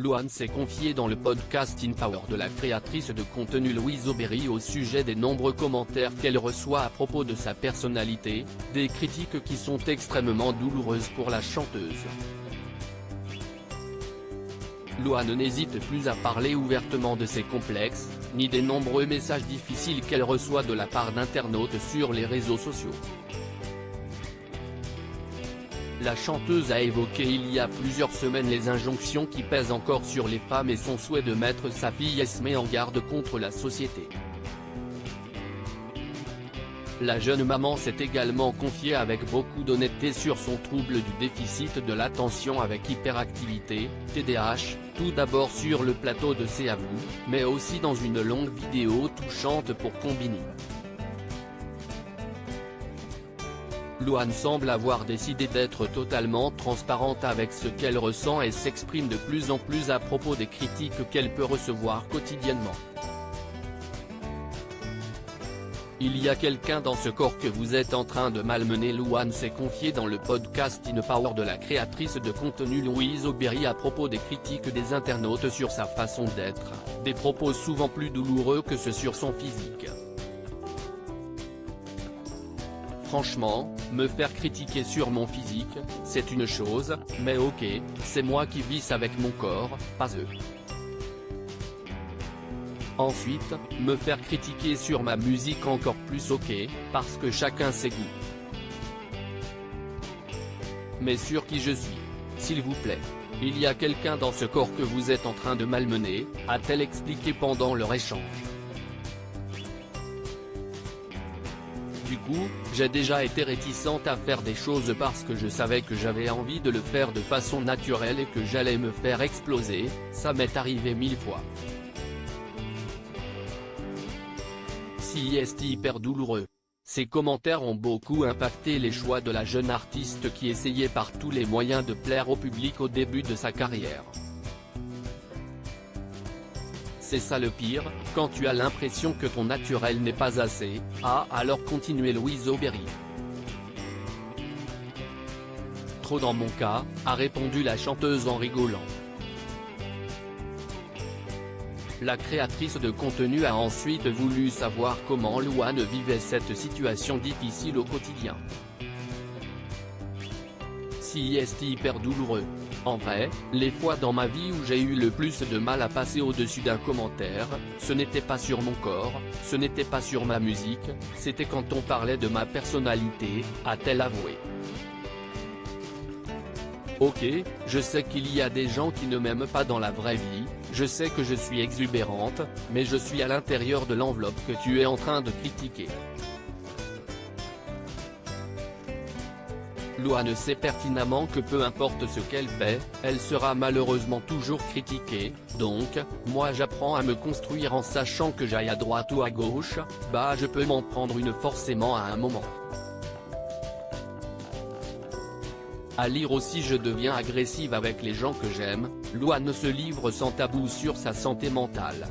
Louane s'est confiée dans le podcast In Power de la créatrice de contenu Louise Aubéry au sujet des nombreux commentaires qu'elle reçoit à propos de sa personnalité, des critiques qui sont extrêmement douloureuses pour la chanteuse. Louane n'hésite plus à parler ouvertement de ses complexes, ni des nombreux messages difficiles qu'elle reçoit de la part d'internautes sur les réseaux sociaux. La chanteuse a évoqué il y a plusieurs semaines les injonctions qui pèsent encore sur les femmes et son souhait de mettre sa fille Esmé en garde contre la société. La jeune maman s'est également confiée avec beaucoup d'honnêteté sur son trouble du déficit de l'attention avec hyperactivité, TDAH, tout d'abord sur le plateau de C'est à vous, mais aussi dans une longue vidéo touchante pour Combini. Louane semble avoir décidé d'être totalement transparente avec ce qu'elle ressent et s'exprime de plus en plus à propos des critiques qu'elle peut recevoir quotidiennement. Il y a quelqu'un dans ce corps que vous êtes en train de malmener. Louane s'est confiée dans le podcast In Power de la créatrice de contenu Louise Aubéry à propos des critiques des internautes sur sa façon d'être, des propos souvent plus douloureux que ceux sur son physique. Franchement, me faire critiquer sur mon physique, c'est une chose, mais ok, c'est moi qui vis avec mon corps, pas eux. Ensuite, me faire critiquer sur ma musique encore plus ok, parce que chacun ses goûts. Mais sur qui je suis. S'il vous plaît. Il y a quelqu'un dans ce corps que vous êtes en train de malmener, a-t-elle expliqué pendant leur échange. Du coup, j'ai déjà été réticente à faire des choses parce que je savais que j'avais envie de le faire de façon naturelle et que j'allais me faire exploser, ça m'est arrivé 1000 fois. C'est hyper douloureux. Ces commentaires ont beaucoup impacté les choix de la jeune artiste qui essayait par tous les moyens de plaire au public au début de sa carrière. C'est ça le pire, quand tu as l'impression que ton naturel n'est pas assez, alors continuez Louise Aubéry. Trop dans mon cas, a répondu la chanteuse en rigolant. La créatrice de contenu a ensuite voulu savoir comment Louane vivait cette situation difficile au quotidien. C'est hyper douloureux. En vrai, les fois dans ma vie où j'ai eu le plus de mal à passer au-dessus d'un commentaire, ce n'était pas sur mon corps, ce n'était pas sur ma musique, c'était quand on parlait de ma personnalité, a-t-elle avoué. Ok, je sais qu'il y a des gens qui ne m'aiment pas dans la vraie vie, je sais que je suis exubérante, mais je suis à l'intérieur de l'enveloppe que tu es en train de critiquer. Louane sait pertinemment que peu importe ce qu'elle fait, elle sera malheureusement toujours critiquée, donc, moi j'apprends à me construire en sachant que j'aille à droite ou à gauche, je peux m'en prendre une forcément à un moment. À lire aussi Je deviens agressive avec les gens que j'aime, Louane se livre sans tabou sur sa santé mentale.